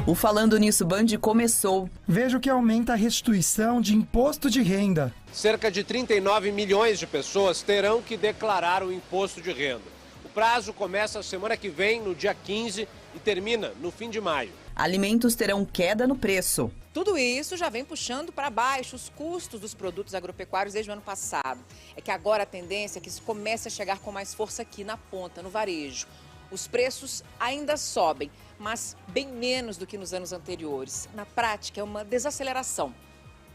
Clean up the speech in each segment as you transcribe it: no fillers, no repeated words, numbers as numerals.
O Falando Nisso Band começou. Veja o que aumenta a restituição de imposto de renda. Cerca de 39 milhões de pessoas terão que declarar o imposto de renda. O prazo começa a semana que vem, no dia 15, e termina no fim de maio. Alimentos terão queda no preço. Tudo isso já vem puxando para baixo os custos dos produtos agropecuários desde o ano passado. É que agora a tendência é que isso comece a chegar com mais força aqui na ponta, no varejo. Os preços ainda sobem, mas bem menos do que nos anos anteriores. Na prática, é uma desaceleração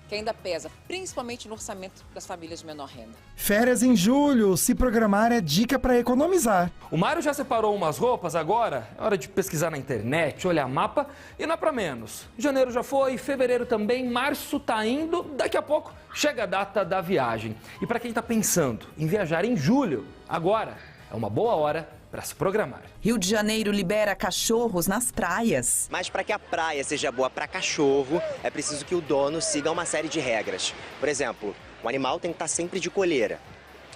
que ainda pesa, principalmente no orçamento das famílias de menor renda. Férias em julho, se programar é dica para economizar. O Mário já separou umas roupas, agora é hora de pesquisar na internet, olhar mapa e não é para menos. Janeiro já foi, fevereiro também, março tá indo, daqui a pouco chega a data da viagem. E para quem está pensando em viajar em julho, agora é uma boa hora para se programar. Rio de Janeiro libera cachorros nas praias. Mas para que a praia seja boa para cachorro, é preciso que o dono siga uma série de regras. Por exemplo, o animal tem que estar sempre de coleira.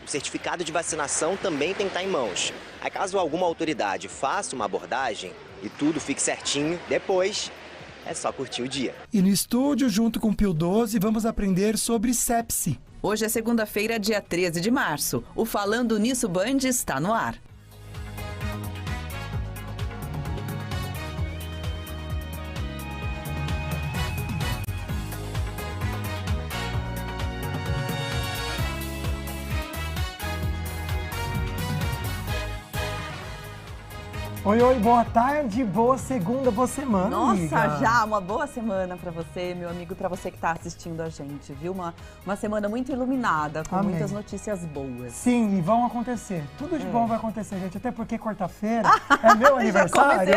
O certificado de vacinação também tem que estar em mãos. Aí caso alguma autoridade faça uma abordagem e tudo fique certinho, depois é só curtir o dia. E no estúdio, junto com o Pio 12, vamos aprender sobre sepsi. Hoje é segunda-feira, dia 13 de março. O Falando Nisso Band está no ar. Oi, oi, boa tarde, boa segunda, boa semana, Nossa, amiga. já uma boa semana pra você, meu amigo, pra você que tá assistindo a gente, viu? Uma semana muito iluminada, com Amém. muitas notícias boas. Sim, e vão acontecer. Tudo de bom vai acontecer, gente. Até porque quarta-feira é meu aniversário.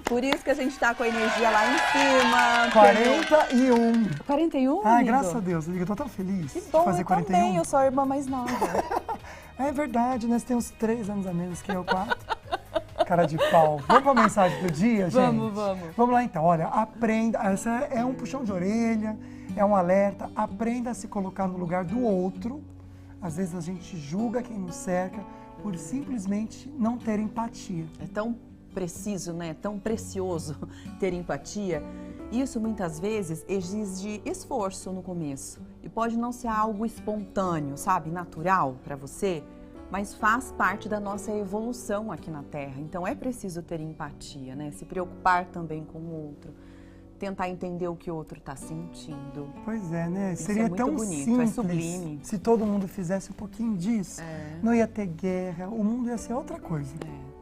Por isso que a gente tá com a energia lá em cima. 41. 41, Ai, amigo? graças a Deus, amiga. Eu tô tão feliz Que de bom, fazer eu 41. também, eu sou a irmã mais nova. É verdade, né? Você tem uns 3 anos a menos que eu, 4. Cara de pau. Vamos pra mensagem do dia, gente? Vamos. Vamos lá então. Olha, aprenda. Essa é um puxão de orelha, é um alerta. Aprenda a se colocar no lugar do outro. Às vezes a gente julga quem nos cerca por simplesmente não ter empatia. É tão preciso, né? Tão precioso ter empatia. Isso muitas vezes exige esforço no começo e pode não ser algo espontâneo, sabe, natural para você, mas faz parte da nossa evolução aqui na Terra. Então é preciso ter empatia, né? Se preocupar também com o outro, tentar entender o que o outro está sentindo. Pois é, né? Isso Seria é muito tão bonito, simples é sublime. se todo mundo fizesse um pouquinho disso. Não ia ter guerra, o mundo ia ser outra coisa.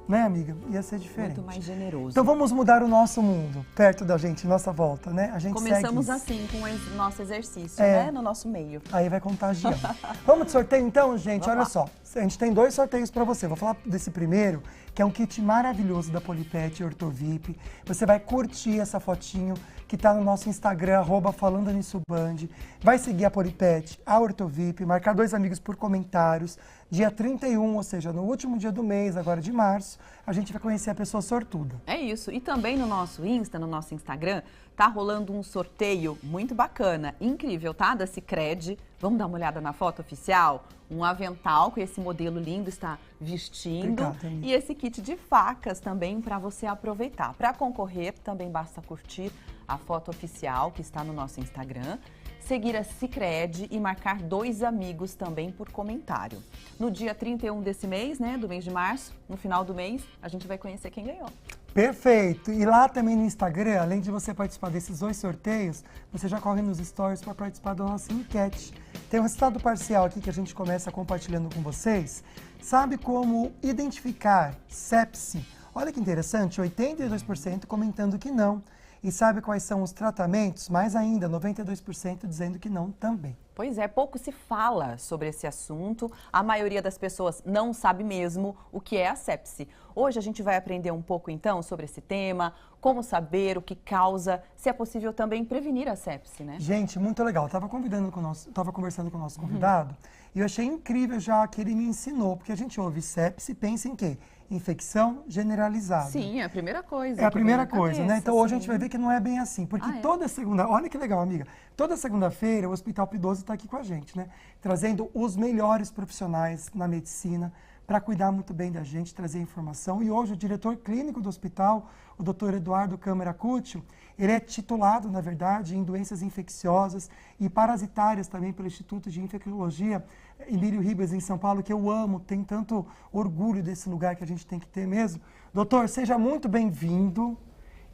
Né, amiga? Ia ser diferente. Muito mais generoso. Então vamos mudar o nosso mundo, perto da gente, nossa volta, né? A gente Começamos segue assim com o nosso exercício, né? No nosso meio. Aí vai contagiando. Vamos de sorteio então, gente? Vamos Olha lá. só, a gente tem 2 sorteios para você. Vou falar desse primeiro, que é um kit maravilhoso da Polipet Ortovip. Você vai curtir essa fotinho que tá no nosso Instagram, @FalandoNissoBand. Vai seguir a Polipet, a Ortovip, marcar 2 amigos por comentários. Dia 31, ou seja, no último dia do mês, agora de março, a gente vai conhecer a pessoa sortuda. É isso. E também no nosso Insta, no nosso Instagram, tá rolando um sorteio muito bacana, incrível, tá? Da Sicredi. Vamos dar uma olhada na foto oficial? Um avental com esse modelo lindo está vestindo. Obrigada, amiga. E esse kit de facas também para você aproveitar. Para concorrer, também basta curtir a foto oficial que está no nosso Instagram, seguir a Sicredi e marcar 2 amigos também por comentário. No dia 31 desse mês, né, do mês de março, no final do mês, a gente vai conhecer quem ganhou. Perfeito! E lá também no Instagram, além de você participar desses 2 sorteios, você já corre nos stories para participar da nossa enquete. Tem um resultado parcial aqui que a gente começa compartilhando com vocês. Sabe como identificar sepsi? Olha que interessante, 82% comentando que não. E sabe quais são os tratamentos? Mais ainda, 92% dizendo que não também. Pois é, pouco se fala sobre esse assunto. A maioria das pessoas não sabe mesmo o que é a sepsi. Hoje a gente vai aprender um pouco então sobre esse tema, como saber o que causa, se é possível também prevenir a sepsi, né? Gente, muito legal. Tava conversando com o nosso convidado e eu achei incrível já que ele me ensinou, porque a gente ouve sepsi e pensa em quê? Infecção generalizada. Sim, é a primeira coisa. É a que vem primeira na coisa, cabeça, né? Então hoje a sim. gente vai ver que não é bem assim, porque toda segunda, olha que legal, amiga, toda segunda-feira o Hospital P12 está aqui com a gente, né? Trazendo os melhores profissionais na medicina para cuidar muito bem da gente, trazer informação. E hoje o diretor clínico do hospital, o Dr. Eduardo Câmara Cúcio, ele é titulado, na verdade, em doenças infecciosas e parasitárias também pelo Instituto de Infectologia Emílio Ribas, em São Paulo, que eu amo, tenho tanto orgulho desse lugar que a gente tem que ter mesmo. Doutor, seja muito bem-vindo.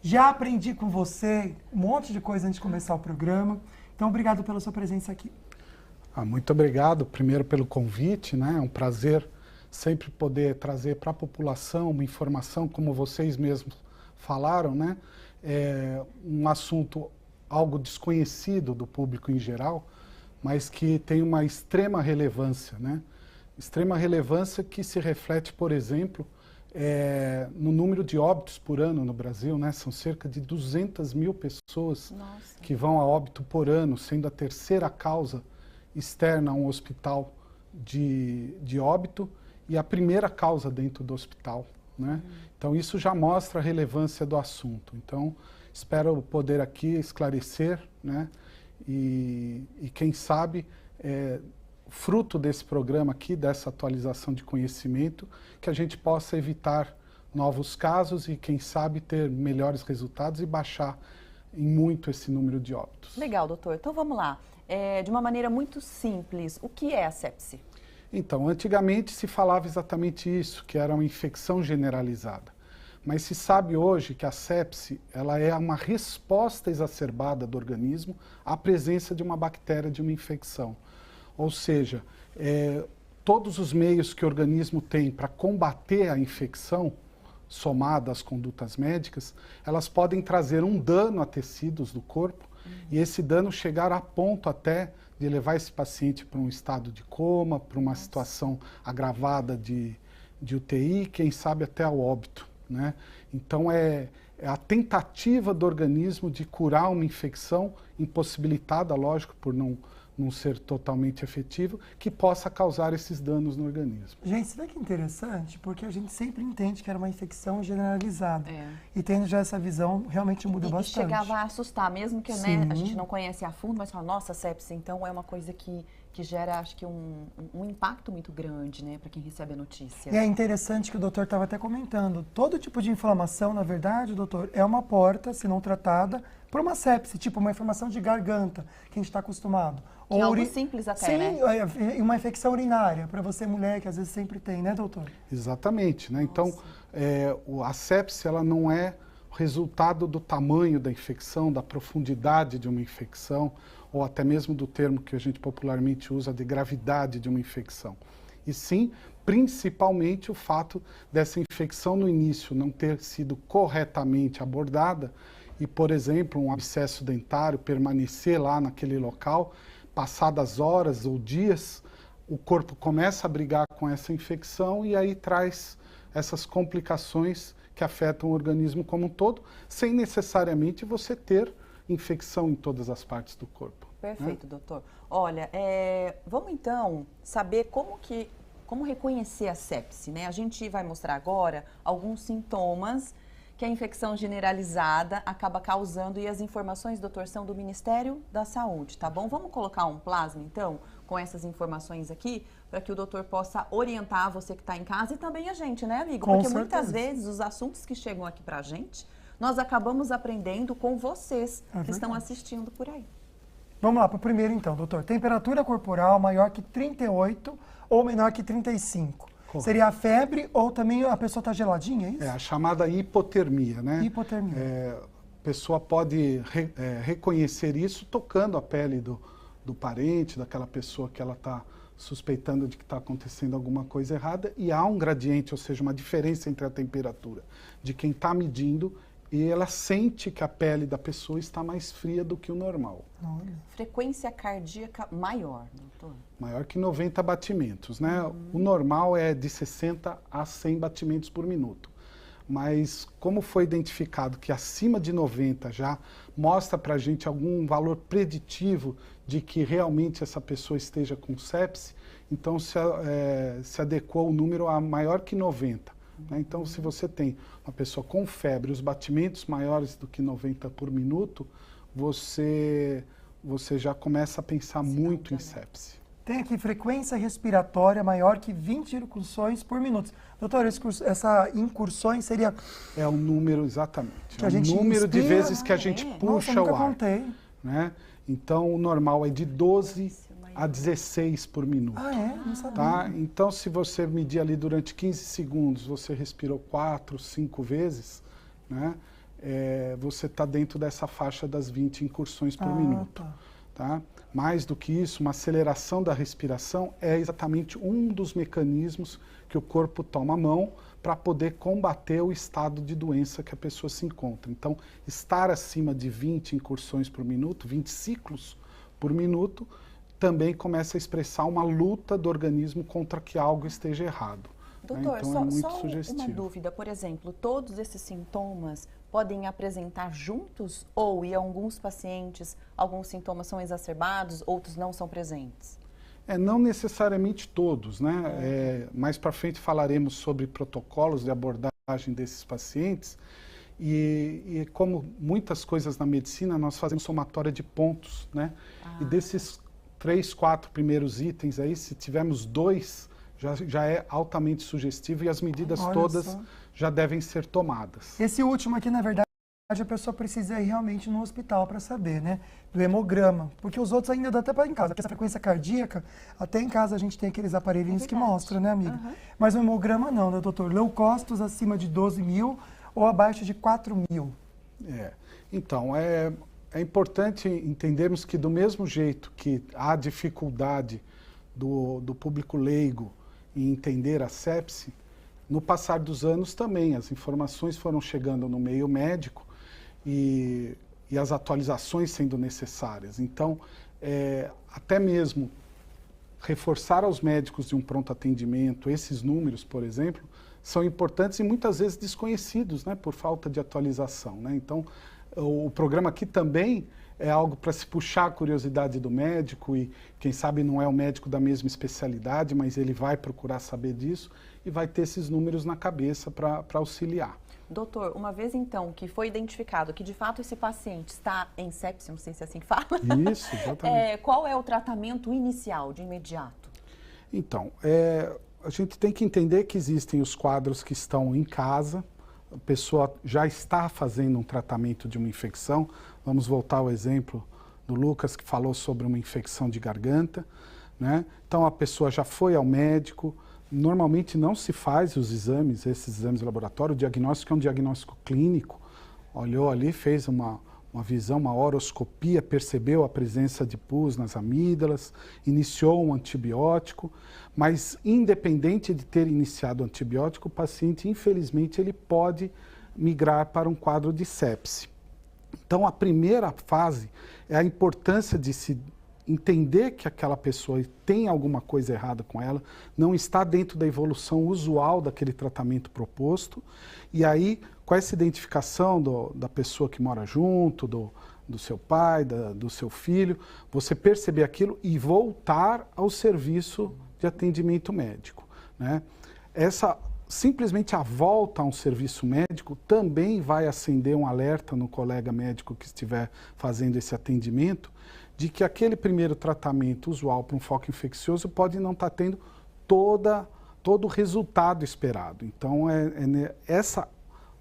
Já aprendi com você um monte de coisa antes de começar o programa. Então, obrigado pela sua presença aqui. Muito obrigado, primeiro, pelo convite, né? É um prazer sempre poder trazer para a população uma informação, como vocês mesmos falaram, né? É um assunto algo desconhecido do público em geral, mas que tem uma extrema relevância, né? Extrema relevância que se reflete, por exemplo, no número de óbitos por ano no Brasil, né? São cerca de 200 mil pessoas que vão a óbito por ano, sendo a terceira causa externa a um hospital de óbito e a primeira causa dentro do hospital, né? Então isso já mostra a relevância do assunto. Então espero poder aqui esclarecer, né? E quem sabe, fruto desse programa aqui, dessa atualização de conhecimento, que a gente possa evitar novos casos e quem sabe ter melhores resultados e baixar em muito esse número de óbitos. Legal, doutor. Então vamos lá. De uma maneira muito simples, o que é a sepse? Então, antigamente se falava exatamente isso, que era uma infecção generalizada. Mas se sabe hoje que a sepse ela é uma resposta exacerbada do organismo à presença de uma bactéria de uma infecção. Ou seja, todos os meios que o organismo tem para combater a infecção, somada às condutas médicas, elas podem trazer um dano a tecidos do corpo e esse dano chegar a ponto até de levar esse paciente para um estado de coma, para uma situação agravada de UTI, quem sabe até ao óbito, né? Então é a tentativa do organismo de curar uma infecção impossibilitada, lógico, por não ser totalmente efetivo, que possa causar esses danos no organismo. Gente, isso daqui é interessante, porque a gente sempre entende que era uma infecção generalizada. E tendo já essa visão, realmente muda bastante. E chegava a assustar, mesmo que né, a gente não conhece a fundo, mas fala, nossa, sepse, então é uma coisa que gera, acho que, um impacto muito grande, né, para quem recebe a notícia. E é interessante que o doutor estava até comentando, todo tipo de inflamação, na verdade, doutor, é uma porta, se não tratada, para uma sepse, tipo uma inflamação de garganta, que a gente está acostumado. Que é algo simples até, né? Sim, uma infecção urinária, para você mulher, que às vezes sempre tem, né, doutor? Exatamente, né? Então, a sepse, ela não é resultado do tamanho da infecção, da profundidade de uma infecção, ou até mesmo do termo que a gente popularmente usa de gravidade de uma infecção. E sim, principalmente o fato dessa infecção no início não ter sido corretamente abordada e, por exemplo, um abscesso dentário permanecer lá naquele local, passadas horas ou dias, o corpo começa a brigar com essa infecção e aí traz essas complicações que afetam o organismo como um todo, sem necessariamente você ter infecção em todas as partes do corpo. Perfeito, doutor. Olha, vamos então saber como reconhecer a sepse, né? A gente vai mostrar agora alguns sintomas que a infecção generalizada acaba causando e as informações, doutor, são do Ministério da Saúde, tá bom? Vamos colocar um plasma, então, com essas informações aqui, para que o doutor possa orientar você que está em casa e também a gente, né, amigo? Porque muitas vezes os assuntos que chegam aqui para a gente, nós acabamos aprendendo com vocês que estão assistindo por aí. Vamos lá para o primeiro, então, doutor. Temperatura corporal maior que 38 ou menor que 35. Correto. Seria a febre ou também a pessoa está geladinha, é isso? É a chamada hipotermia, né? Hipotermia. A pessoa pode reconhecer isso tocando a pele do parente, daquela pessoa que ela está suspeitando de que está acontecendo alguma coisa errada, e há um gradiente, ou seja, uma diferença entre a temperatura de quem está medindo e ela sente que a pele da pessoa está mais fria do que o normal. Olha. Frequência cardíaca maior, doutor? Maior que 90 batimentos, né? O normal é de 60 a 100 batimentos por minuto. Mas como foi identificado que acima de 90 já mostra para a gente algum valor preditivo de que realmente essa pessoa esteja com sepse, então se adequou o número a maior que 90. Né? Então, se você tem uma pessoa com febre, os batimentos maiores do que 90 por minuto, você já começa a pensar muito em sepse. Tem aqui frequência respiratória maior que 20 incursões por minuto. Doutor, essa incursões seria... É o número, exatamente. Que é a gente o número de inspira, vezes que a gente puxa Nossa, o ar. contei. Né? Então, o normal é de 12 a 16 por minuto. Ah, é? Não sabia. Tá? Então, se você medir ali durante 15 segundos, você respirou 4, 5 vezes, né? Você está dentro dessa faixa das 20 incursões por minuto. Tá? Mais do que isso, uma aceleração da respiração é exatamente um dos mecanismos que o corpo toma a mão para poder combater o estado de doença que a pessoa se encontra. Então, estar acima de 20 incursões por minuto, 20 ciclos por minuto, também começa a expressar uma luta do organismo contra que algo esteja errado. Doutor, né? Então, é muito só sugestivo. uma dúvida, por exemplo, todos esses sintomas podem apresentar juntos ou em alguns pacientes alguns sintomas são exacerbados, outros não são presentes? Não necessariamente todos, né? Mais para frente falaremos sobre protocolos de abordagem desses pacientes e como muitas coisas na medicina, nós fazemos somatória de pontos, né? E desses 3, 4 primeiros itens aí, se tivermos 2, já é altamente sugestivo e as medidas todas já devem ser tomadas. Esse último aqui, na verdade, a pessoa precisa ir realmente no hospital para saber, né? Do hemograma. Porque os outros ainda dá até para em casa. Porque essa frequência cardíaca, até em casa a gente tem aqueles aparelhinhos que mostram, né, amiga? Mas o hemograma não, né, doutor? Leucócitos acima de 12 mil ou abaixo de 4 mil. Então, é importante entendermos que do mesmo jeito que há dificuldade do público leigo em entender a sepse, no passar dos anos também as informações foram chegando no meio médico e as atualizações sendo necessárias. Então, até mesmo reforçar aos médicos de um pronto atendimento, esses números, por exemplo, são importantes e muitas vezes desconhecidos, né, por falta de atualização, né? Então, o programa aqui também é algo para se puxar a curiosidade do médico e, quem sabe, não é o médico da mesma especialidade, mas ele vai procurar saber disso e vai ter esses números na cabeça para auxiliar. Doutor, uma vez então que foi identificado que de fato esse paciente está em sepse, não sei se é assim que fala. Isso, exatamente. Qual é o tratamento inicial, de imediato? Então, a gente tem que entender que existem os quadros que estão em casa, a pessoa já está fazendo um tratamento de uma infecção. Vamos voltar ao exemplo do Lucas, que falou sobre uma infecção de garganta, né? Então, a pessoa já foi ao médico. Normalmente não se faz esses exames de laboratório. O diagnóstico é um diagnóstico clínico. Olhou ali, fez uma visão, uma horoscopia, percebeu a presença de pus nas amígdalas, iniciou um antibiótico, mas independente de ter iniciado o antibiótico, o paciente, infelizmente, ele pode migrar para um quadro de sepse. Então, a primeira fase é a importância de se entender que aquela pessoa tem alguma coisa errada com ela, não está dentro da evolução usual daquele tratamento proposto, e aí, com essa identificação da pessoa que mora junto, do seu pai, do seu filho, você perceber aquilo e voltar ao serviço de atendimento médico, né? Simplesmente a volta a um serviço médico também vai acender um alerta no colega médico que estiver fazendo esse atendimento, de que aquele primeiro tratamento usual para um foco infeccioso pode não estar tendo todo o resultado esperado. Então, essa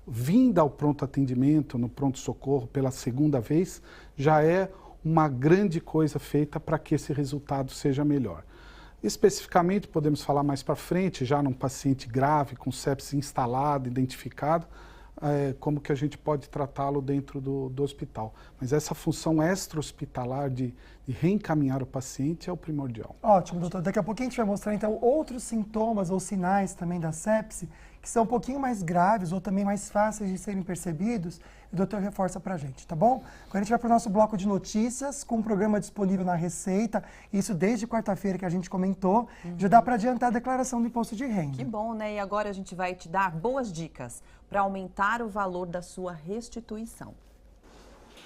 vinda ao pronto atendimento, no pronto-socorro, pela segunda vez, já é uma grande coisa feita para que esse resultado seja melhor. Especificamente, podemos falar mais para frente, já num paciente grave, com sepse instalado, identificado, como que a gente pode tratá-lo dentro do hospital. Mas essa função extra-hospitalar de reencaminhar o paciente é o primordial. Ótimo, doutor. Daqui a pouquinho a gente vai mostrar, então, outros sintomas ou sinais também da sepse, que são um pouquinho mais graves ou também mais fáceis de serem percebidos. O doutor reforça pra gente, tá bom? Agora a gente vai para o nosso bloco de notícias, com um programa disponível na Receita, isso desde quarta-feira que a gente comentou. Já dá para adiantar a declaração do imposto de renda. Que bom, né? E agora a gente vai te dar boas dicas para aumentar o valor da sua restituição.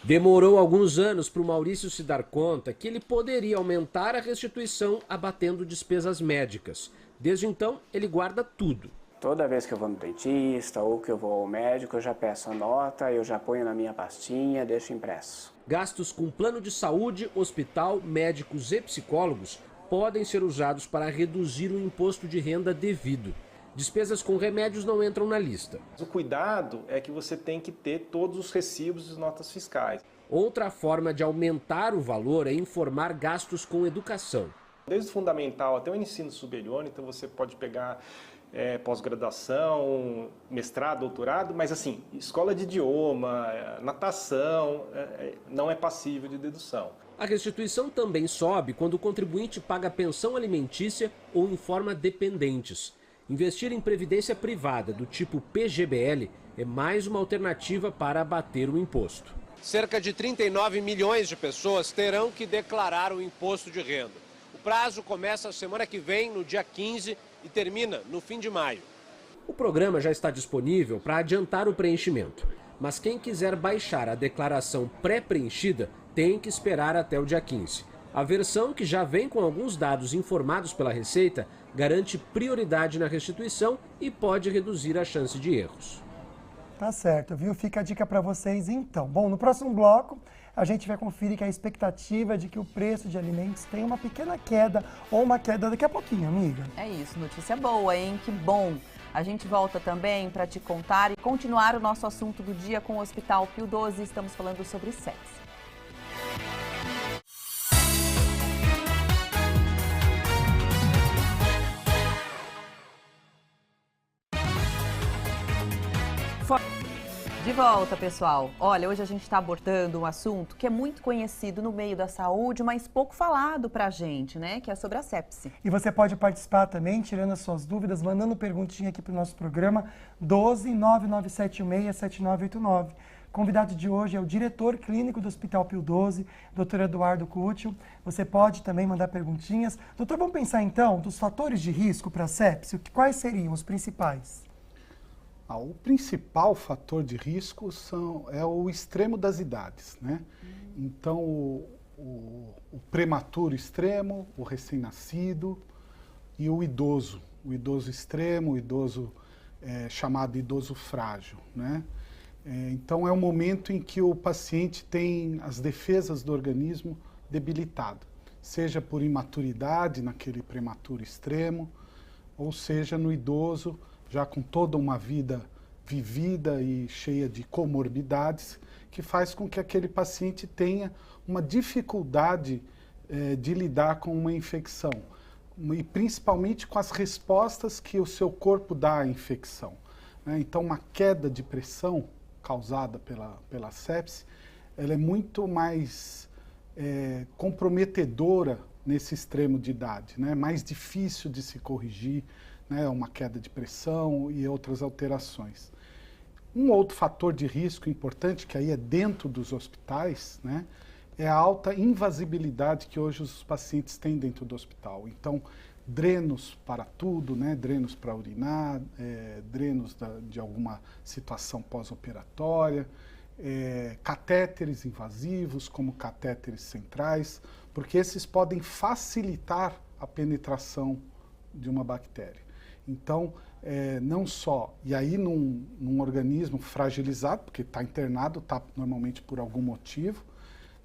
Demorou alguns anos para o Maurício se dar conta que ele poderia aumentar a restituição abatendo despesas médicas. Desde então, ele guarda tudo. Toda vez que eu vou no dentista ou que eu vou ao médico, eu já peço a nota, eu já ponho na minha pastinha, deixo impresso. Gastos com plano de saúde, hospital, médicos e psicólogos podem ser usados para reduzir o imposto de renda devido. Despesas com remédios não entram na lista. O cuidado é que você tem que ter todos os recibos e notas fiscais. Outra forma de aumentar o valor é informar gastos com educação. Desde o fundamental até o ensino superior, então você pode pegar pós-graduação, mestrado, doutorado, mas assim, escola de idioma, natação, não é passível de dedução. A restituição também sobe quando o contribuinte paga pensão alimentícia ou informa dependentes. Investir em previdência privada do tipo PGBL é mais uma alternativa para abater o imposto. Cerca de 39 milhões de pessoas terão que declarar o imposto de renda. O prazo começa a semana que vem, no dia 15, e termina no fim de maio. O programa já está disponível para adiantar o preenchimento, mas quem quiser baixar a declaração pré-preenchida tem que esperar até o dia 15. A versão, que já vem com alguns dados informados pela Receita, garante prioridade na restituição e pode reduzir a chance de erros. Tá certo, viu? Fica a dica para vocês então. Bom, no próximo bloco a gente vai conferir que a expectativa de que o preço de alimentos tenha uma pequena queda ou uma queda daqui a pouquinho, amiga. É isso, notícia boa, hein? Que bom! A gente volta também para te contar e continuar o nosso assunto do dia com o Hospital Pio XII. Estamos falando sobre sepse. De volta, pessoal. Olha, hoje a gente está abordando um assunto que é muito conhecido no meio da saúde, mas pouco falado pra gente, né? Que é sobre a sepse. E você pode participar também, tirando as suas dúvidas, mandando perguntinha aqui pro nosso programa, 12 99716 7989. Convidado de hoje é o diretor clínico do Hospital Pio XII, Dr. Eduardo Cútil. Você pode também mandar perguntinhas. Doutor, vamos pensar então dos fatores de risco para a sepse. Quais seriam os principais? O principal fator de risco é o extremo das idades, né? Então, o prematuro extremo, o recém-nascido e o idoso extremo, o idoso chamado idoso frágil, né? Então, é um momento em que o paciente tem as defesas do organismo debilitadas, seja por imaturidade, naquele prematuro extremo, ou seja, no idoso, já com toda uma vida vivida e cheia de comorbidades, que faz com que aquele paciente tenha uma dificuldade de lidar com uma infecção, e principalmente com as respostas que o seu corpo dá à infecção, né? Então, uma queda de pressão causada pela sepse, ela é muito mais comprometedora nesse extremo de idade, né? Mais difícil de se corrigir, né, uma queda de pressão e outras alterações. Um outro fator de risco importante, que aí é dentro dos hospitais, né, é a alta invasibilidade que hoje os pacientes têm dentro do hospital. Então, drenos para tudo, né, drenos para urinar, drenos de alguma situação pós-operatória, catéteres invasivos, como catéteres centrais, porque esses podem facilitar a penetração de uma bactéria. Então, não só, e aí num organismo fragilizado, porque está internado, está normalmente por algum motivo,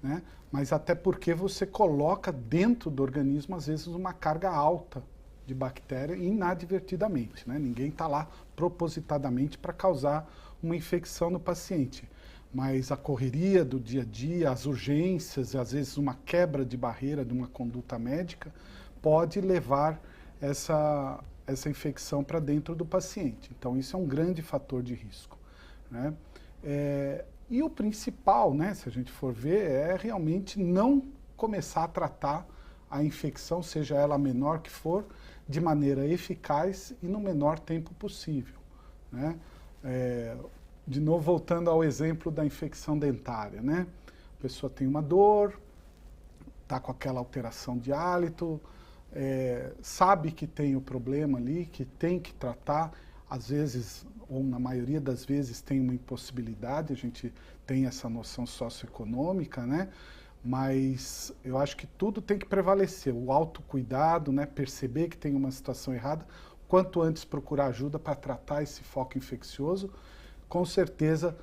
né? Mas até porque você coloca dentro do organismo, às vezes, uma carga alta de bactéria inadvertidamente, né? Ninguém está lá propositadamente para causar uma infecção no paciente. Mas a correria do dia a dia, as urgências, às vezes uma quebra de barreira de uma conduta médica, pode levar essa infecção para dentro do paciente. Então, isso é um grande fator de risco, né? E o principal, né, se a gente for ver, é realmente não começar a tratar a infecção, seja ela a menor que for, de maneira eficaz e no menor tempo possível, né? De novo, voltando ao exemplo da infecção dentária, né? A pessoa tem uma dor, está com aquela alteração de hálito, sabe que tem o problema ali, que tem que tratar, às vezes, ou na maioria das vezes, tem uma impossibilidade, a gente tem essa noção socioeconômica, né? Mas eu acho que tudo tem que prevalecer, o autocuidado, né? Perceber que tem uma situação errada, quanto antes procurar ajuda para tratar esse foco infeccioso, com certeza,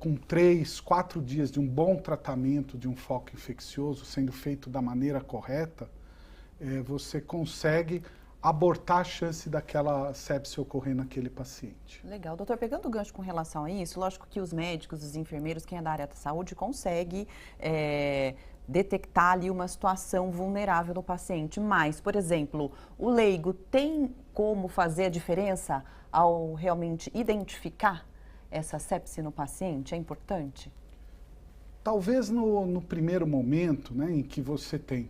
com 3, 4 dias de um bom tratamento de um foco infeccioso, sendo feito da maneira correta, você consegue abortar a chance daquela sepse ocorrer naquele paciente. Legal. Doutor, pegando o gancho com relação a isso, lógico que os médicos, os enfermeiros, quem é da área da saúde, consegue detectar ali uma situação vulnerável no paciente. Mas, por exemplo, o leigo tem como fazer a diferença ao realmente identificar essa sepse no paciente? É importante? Talvez no primeiro momento, né, em que você tem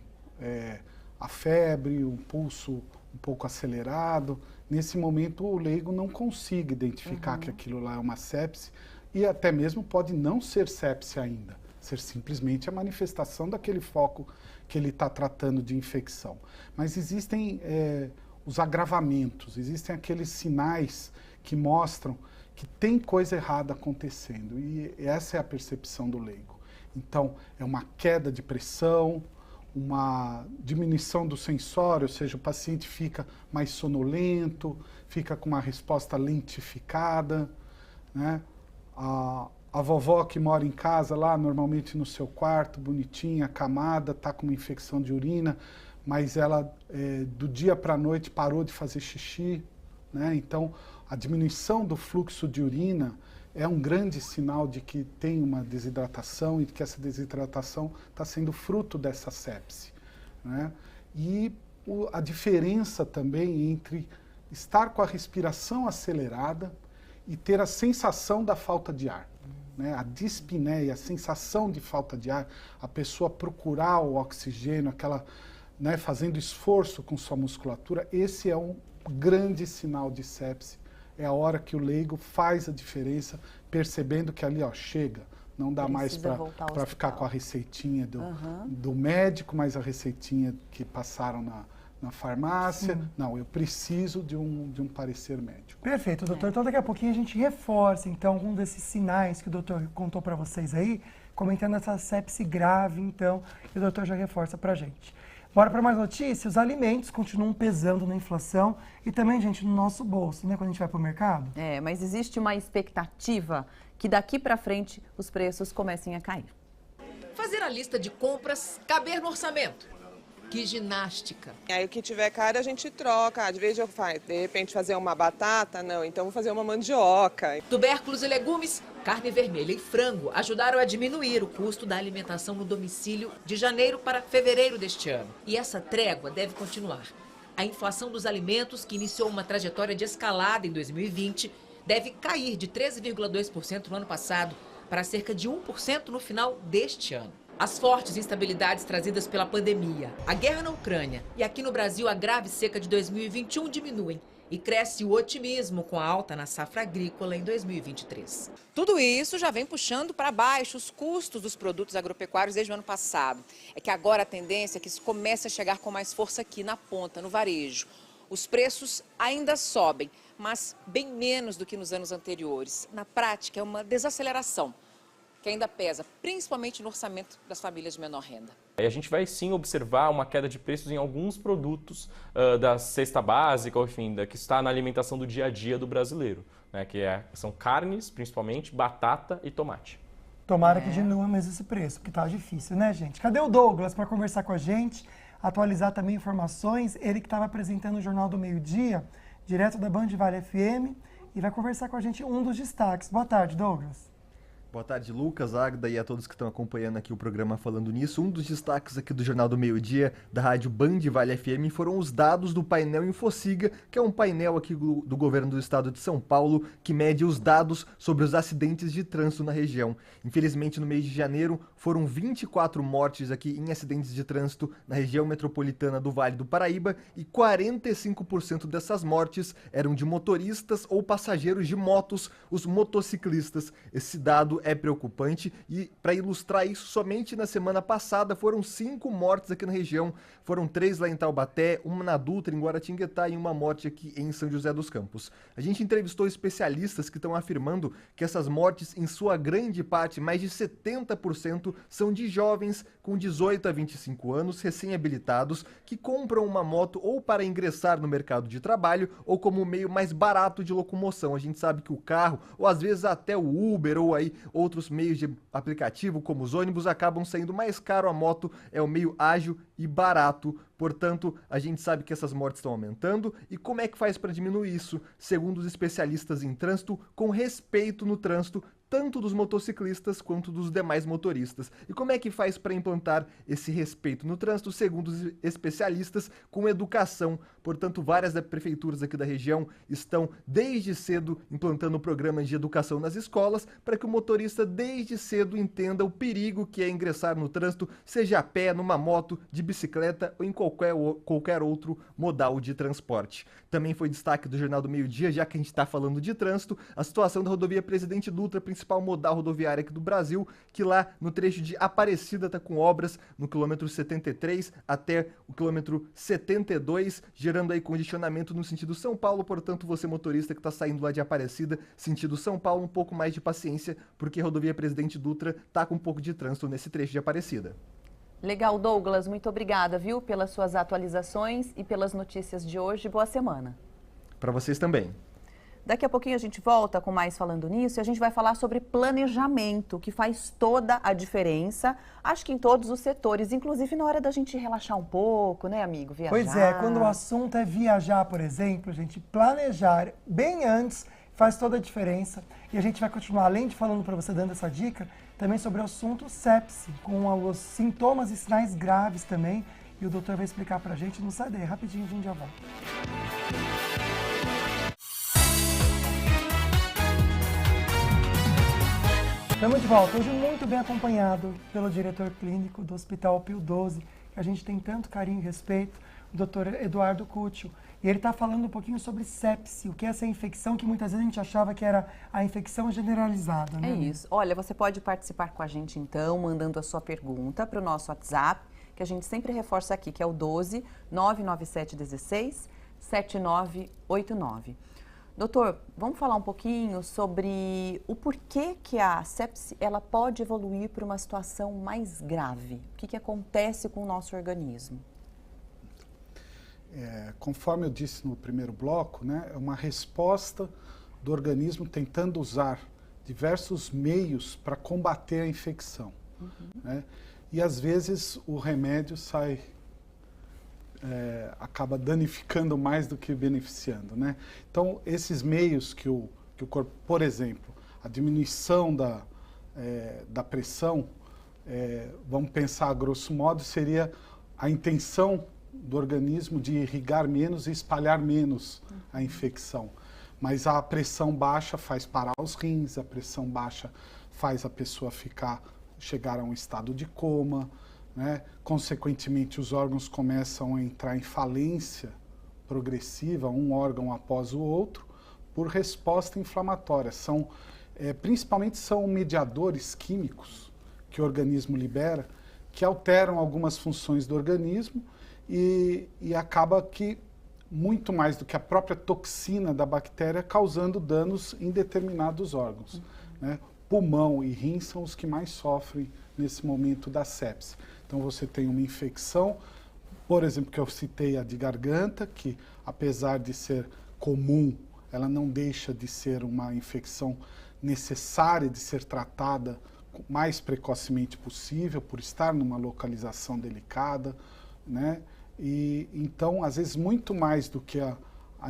a febre, um pulso um pouco acelerado, nesse momento o leigo não consiga identificar que aquilo lá é uma sepse e até mesmo pode não ser sepse ainda, ser simplesmente a manifestação daquele foco que ele está tratando de infecção. Mas existem os agravamentos, existem aqueles sinais que mostram que tem coisa errada acontecendo e essa é a percepção do leigo. Então, é uma queda de pressão, uma diminuição do sensório, ou seja, o paciente fica mais sonolento, fica com uma resposta lentificada, né? A vovó que mora em casa lá, normalmente no seu quarto, bonitinha, acamada, está com uma infecção de urina, mas ela do dia para a noite parou de fazer xixi, né? Então, a diminuição do fluxo de urina é um grande sinal de que tem uma desidratação e de que essa desidratação está sendo fruto dessa sepse, né? E a diferença também entre estar com a respiração acelerada e ter a sensação da falta de ar, né? A dispneia, a sensação de falta de ar, a pessoa procurar o oxigênio, aquela, né, fazendo esforço com sua musculatura, esse é um grande sinal de sepse. É a hora que o leigo faz a diferença, percebendo que ali, ó, chega, não dá mais para ficar com a receitinha do médico, mas a receitinha que passaram na farmácia. Sim. Não, eu preciso de um parecer médico. Perfeito, doutor. Então, daqui a pouquinho a gente reforça, então, algum desses sinais que o doutor contou para vocês aí, comentando essa sepse grave, então, e o doutor já reforça para a gente. Bora para mais notícias. Os alimentos continuam pesando na inflação e também, gente, no nosso bolso, né, quando a gente vai para o mercado. Mas existe uma expectativa que daqui para frente os preços comecem a cair. Fazer a lista de compras, caber no orçamento. Que ginástica. Aí o que tiver caro a gente troca. De vez de repente fazer uma batata, não, então vou fazer uma mandioca. Tubérculos e legumes, carne vermelha e frango ajudaram a diminuir o custo da alimentação no domicílio de janeiro para fevereiro deste ano. E essa trégua deve continuar. A inflação dos alimentos, que iniciou uma trajetória de escalada em 2020, deve cair de 13,2% no ano passado para cerca de 1% no final deste ano. As fortes instabilidades trazidas pela pandemia, a guerra na Ucrânia e aqui no Brasil a grave seca de 2021 diminuem e cresce o otimismo com a alta na safra agrícola em 2023. Tudo isso já vem puxando para baixo os custos dos produtos agropecuários desde o ano passado. É que agora a tendência é que isso comece a chegar com mais força aqui na ponta, no varejo. Os preços ainda sobem, mas bem menos do que nos anos anteriores. Na prática, é uma desaceleração que ainda pesa, principalmente no orçamento das famílias de menor renda. A gente vai sim observar uma queda de preços em alguns produtos da cesta básica, ou enfim, que está na alimentação do dia a dia do brasileiro, né, são carnes, principalmente, batata e tomate. Tomara que diminua mesmo esse preço, porque tá difícil, né, gente? Cadê o Douglas para conversar com a gente, atualizar também informações? Ele que estava apresentando o Jornal do Meio-Dia, direto da Band Vale FM, e vai conversar com a gente um dos destaques. Boa tarde, Douglas. Boa tarde, Lucas, Agda e a todos que estão acompanhando aqui o programa Falando Nisso. Um dos destaques aqui do Jornal do Meio-Dia da rádio Band Vale FM foram os dados do painel Infosiga, que é um painel aqui do governo do estado de São Paulo que mede os dados sobre os acidentes de trânsito na região. Infelizmente, no mês de janeiro, foram 24 mortes aqui em acidentes de trânsito na região metropolitana do Vale do Paraíba e 45% dessas mortes eram de motoristas ou passageiros de motos, os motociclistas. Esse dado é preocupante e, para ilustrar isso, somente na semana passada foram 5 mortes aqui na região. Foram 3 lá em Taubaté, uma na Dutra, em Guaratinguetá e uma morte aqui em São José dos Campos. A gente entrevistou especialistas que estão afirmando que essas mortes, em sua grande parte, mais de 70%, são de jovens com 18 a 25 anos, recém-habilitados, que compram uma moto ou para ingressar no mercado de trabalho ou como meio mais barato de locomoção. A gente sabe que o carro, ou às vezes até o Uber ou aí outros meios de aplicativo, como os ônibus, acabam saindo mais caro. A moto é o meio ágil e barato. Portanto, a gente sabe que essas mortes estão aumentando. E como é que faz para diminuir isso? Segundo os especialistas em trânsito, com respeito no trânsito, tanto dos motociclistas quanto dos demais motoristas. E como é que faz para implantar esse respeito no trânsito? Segundo os especialistas, com educação. Portanto, várias prefeituras aqui da região estão desde cedo implantando programas de educação nas escolas para que o motorista desde cedo entenda o perigo que é ingressar no trânsito, seja a pé, numa moto, de bicicleta ou em qualquer outro modal de transporte. Também foi destaque do Jornal do Meio-Dia, já que a gente está falando de trânsito, a situação da rodovia Presidente Dutra, principal modal rodoviária aqui do Brasil, que lá no trecho de Aparecida está com obras no quilômetro 73 até o quilômetro 72, gerando aí congestionamento no sentido São Paulo. Portanto, você motorista que está saindo lá de Aparecida, sentido São Paulo, um pouco mais de paciência, porque a rodovia Presidente Dutra está com um pouco de trânsito nesse trecho de Aparecida. Legal, Douglas. Muito obrigada, viu, pelas suas atualizações e pelas notícias de hoje. Boa semana. Para vocês também. Daqui a pouquinho a gente volta com mais Falando Nisso e a gente vai falar sobre planejamento, que faz toda a diferença, acho que em todos os setores, inclusive na hora da gente relaxar um pouco, né, amigo? Viajar. Pois é, quando o assunto é viajar, por exemplo, a gente planejar bem antes faz toda a diferença. E a gente vai continuar, além de falando para você, dando essa dica, também sobre o assunto sepse, com os sintomas e sinais graves também. E o doutor vai explicar pra gente. Não sai daí, rapidinho, a gente já volta. Estamos de volta, hoje muito bem acompanhado pelo diretor clínico do Hospital Pio XII, que a gente tem tanto carinho e respeito, o doutor Eduardo Cúcio. E ele está falando um pouquinho sobre sepse, o que é essa infecção que muitas vezes a gente achava que era a infecção generalizada, né? É isso. Olha, você pode participar com a gente então, mandando a sua pergunta para o nosso WhatsApp, que a gente sempre reforça aqui, que é o 12 997 16 7989. Doutor, vamos falar um pouquinho sobre o porquê que a sepse ela pode evoluir para uma situação mais grave. O que acontece com o nosso organismo? Conforme eu disse no primeiro bloco, né, é uma resposta do organismo tentando usar diversos meios para combater a infecção. Né? E às vezes o remédio acaba danificando mais do que beneficiando, né? Então, esses meios que o corpo, por exemplo, a diminuição da pressão, vamos pensar a grosso modo, seria a intenção do organismo de irrigar menos e espalhar menos a infecção. Mas a pressão baixa faz parar os rins, a pressão baixa faz a pessoa chegar a um estado de coma, né? Consequentemente, os órgãos começam a entrar em falência progressiva, um órgão após o outro, por resposta inflamatória. Principalmente são mediadores químicos que o organismo libera, que alteram algumas funções do organismo e acaba que, muito mais do que a própria toxina da bactéria, causando danos em determinados órgãos. Né? Pulmão e rim são os que mais sofrem nesse momento da sepse. Então você tem uma infecção, por exemplo, que eu citei a de garganta, que apesar de ser comum, ela não deixa de ser uma infecção necessária de ser tratada o mais precocemente possível, por estar numa localização delicada, né? E então, às vezes, muito mais do que a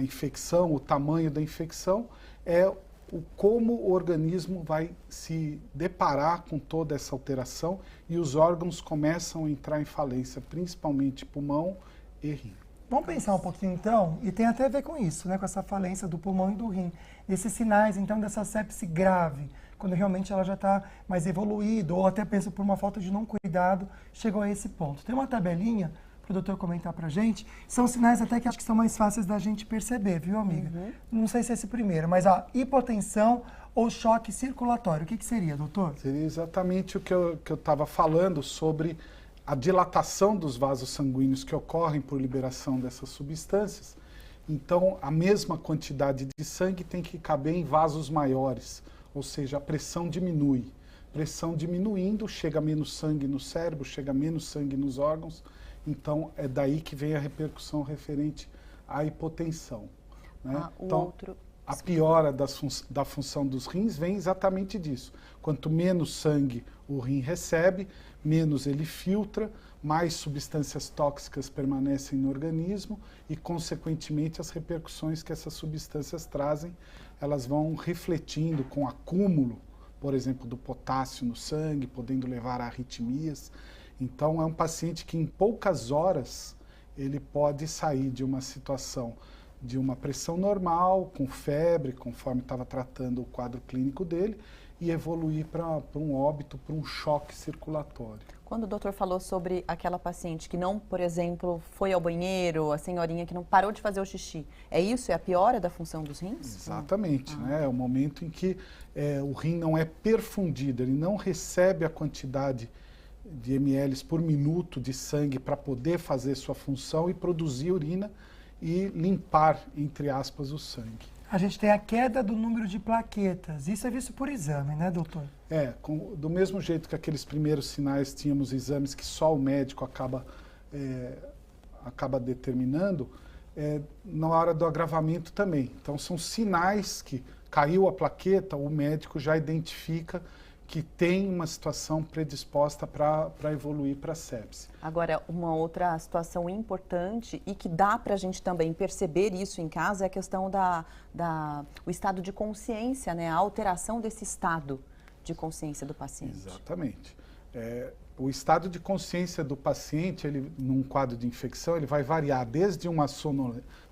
infecção, o tamanho da infecção, é como o organismo vai se deparar com toda essa alteração e os órgãos começam a entrar em falência, principalmente pulmão e rim. Vamos pensar um pouquinho então, e tem até a ver com isso, né, com essa falência do pulmão e do rim. Esses sinais, então, dessa sepse grave, quando realmente ela já está mais evoluída, ou até penso por uma falta de não cuidado, chegou a esse ponto. Tem uma tabelinha para o doutor comentar para a gente, são sinais até que acho que são mais fáceis da gente perceber, viu, amiga? Não sei se é esse primeiro, mas a hipotensão ou choque circulatório, o que seria, doutor? Seria exatamente o que eu estava falando sobre a dilatação dos vasos sanguíneos que ocorrem por liberação dessas substâncias. Então, a mesma quantidade de sangue tem que caber em vasos maiores, ou seja, a pressão diminui. Pressão diminuindo, chega menos sangue no cérebro, chega menos sangue nos órgãos. Então, é daí que vem a repercussão referente à hipotensão. Né? O outro a piora da função dos rins vem exatamente disso. Quanto menos sangue o rim recebe, menos ele filtra, mais substâncias tóxicas permanecem no organismo e, consequentemente, as repercussões que essas substâncias trazem, elas vão refletindo com acúmulo, por exemplo, do potássio no sangue, podendo levar a arritmias. Então, é um paciente que em poucas horas ele pode sair de uma situação de uma pressão normal, com febre, conforme estava tratando o quadro clínico dele, e evoluir para um óbito, para um choque circulatório. Quando o doutor falou sobre aquela paciente que não, por exemplo, foi ao banheiro, a senhorinha que não parou de fazer o xixi, é isso? É a piora da função dos rins? Exatamente, né? É o momento em que o rim não é perfundido, ele não recebe a quantidade de ml por minuto de sangue para poder fazer sua função e produzir urina e limpar, entre aspas, o sangue. A gente tem a queda do número de plaquetas. Isso é visto por exame, né, doutor? Do mesmo jeito que aqueles primeiros sinais tínhamos exames que só o médico acaba determinando, na hora do agravamento também. Então, são sinais que caiu a plaqueta, o médico já identifica que tem uma situação predisposta para evoluir para sepse. Agora, uma outra situação importante e que dá para a gente também perceber isso em casa é a questão o estado de consciência, né? A alteração desse estado de consciência do paciente. Exatamente. O estado de consciência do paciente, num quadro de infecção, ele vai variar desde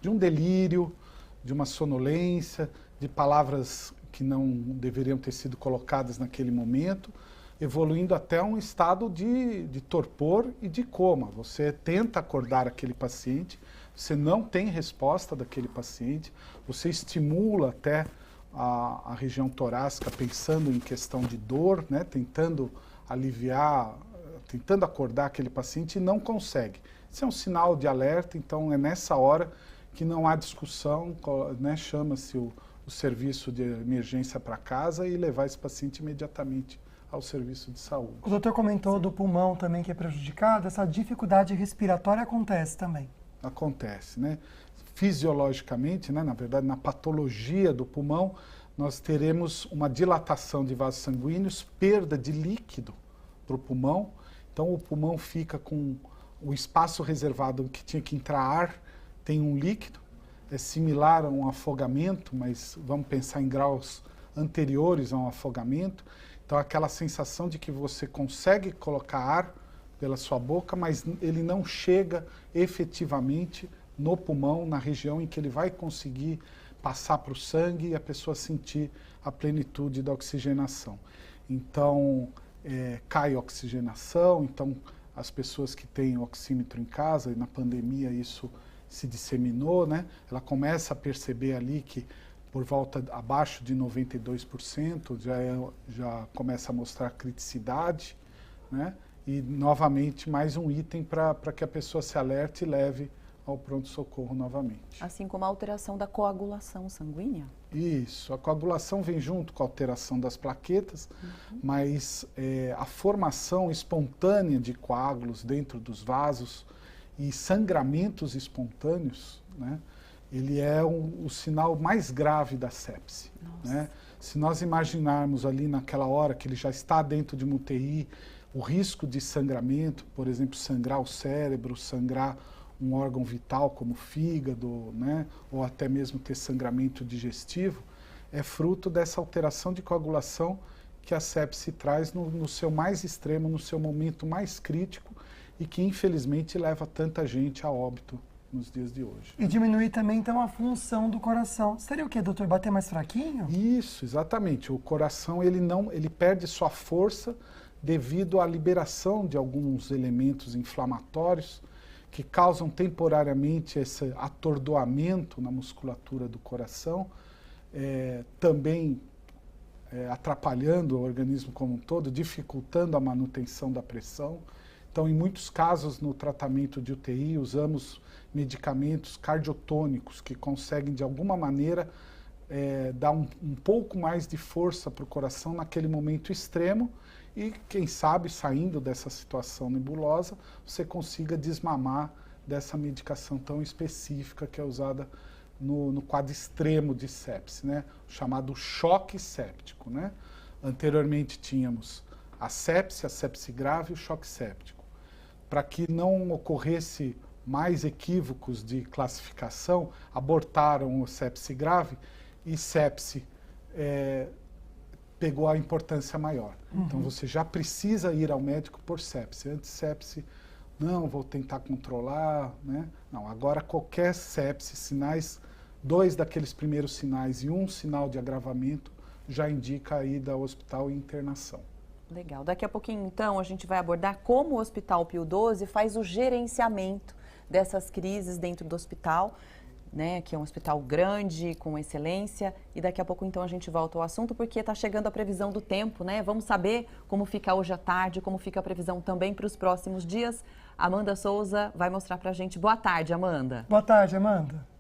de um delírio, de uma sonolência, de palavras que não deveriam ter sido colocadas naquele momento, evoluindo até um estado de torpor e de coma. Você tenta acordar aquele paciente, você não tem resposta daquele paciente, você estimula até a região torácica pensando em questão de dor, né, tentando aliviar, tentando acordar aquele paciente e não consegue. Isso é um sinal de alerta, então é nessa hora que não há discussão, né, chama-se o serviço de emergência para casa e levar esse paciente imediatamente ao serviço de saúde. O doutor comentou do pulmão também que é prejudicado, essa dificuldade respiratória acontece também? Acontece, né? Fisiologicamente, né, na verdade, na patologia do pulmão, nós teremos uma dilatação de vasos sanguíneos, perda de líquido para o pulmão, então o pulmão fica com o espaço reservado que tinha que entrar ar, tem um líquido, é similar a um afogamento, mas vamos pensar em graus anteriores a um afogamento. Então, aquela sensação de que você consegue colocar ar pela sua boca, mas ele não chega efetivamente no pulmão, na região em que ele vai conseguir passar para o sangue e a pessoa sentir a plenitude da oxigenação. Então, cai a oxigenação, então as pessoas que têm oxímetro em casa, e na pandemia isso se disseminou, né? Ela começa a perceber ali que por volta abaixo de 92% já começa a mostrar criticidade, né? E novamente mais um item para que a pessoa se alerte e leve ao pronto-socorro novamente. Assim como a alteração da coagulação sanguínea? Isso, a coagulação vem junto com a alteração das plaquetas, mas a formação espontânea de coágulos dentro dos vasos e sangramentos espontâneos, né, ele é o sinal mais grave da sepse. Né? Se nós imaginarmos ali naquela hora que ele já está dentro de uma UTI, o risco de sangramento, por exemplo, sangrar o cérebro, sangrar um órgão vital como o fígado, né, ou até mesmo ter sangramento digestivo, é fruto dessa alteração de coagulação que a sepse traz no seu mais extremo, no seu momento mais crítico, e que infelizmente leva tanta gente a óbito nos dias de hoje. E diminuir também então a função do coração. Seria o quê, doutor? Bater mais fraquinho? Isso, exatamente. O coração ele perde sua força devido à liberação de alguns elementos inflamatórios que causam temporariamente esse atordoamento na musculatura do coração, também atrapalhando o organismo como um todo, dificultando a manutenção da pressão. Então, em muitos casos, no tratamento de UTI, usamos medicamentos cardiotônicos que conseguem, de alguma maneira, dar um pouco mais de força para o coração naquele momento extremo e, quem sabe, saindo dessa situação nebulosa, você consiga desmamar dessa medicação tão específica que é usada no quadro extremo de sepse, né? O chamado choque séptico, né? Anteriormente tínhamos a sepse grave e o choque séptico. Para que não ocorresse mais equívocos de classificação, abortaram o sepse grave e sepse pegou a importância maior. Então você já precisa ir ao médico por sepse. Antes sepse, não, vou tentar controlar, né? Não, agora qualquer sepse, sinais, 2 daqueles primeiros sinais e 1 sinal de agravamento já indica a ida ao hospital e internação. Legal. Daqui a pouquinho, então, a gente vai abordar como o Hospital Pio XII faz o gerenciamento dessas crises dentro do hospital, né, que é um hospital grande, com excelência, e daqui a pouco então a gente volta ao assunto, porque está chegando a previsão do tempo, né? Vamos saber como fica hoje à tarde, como fica a previsão também para os próximos dias. Amanda Souza vai mostrar para a gente. Boa tarde, Amanda. Boa tarde, Amanda.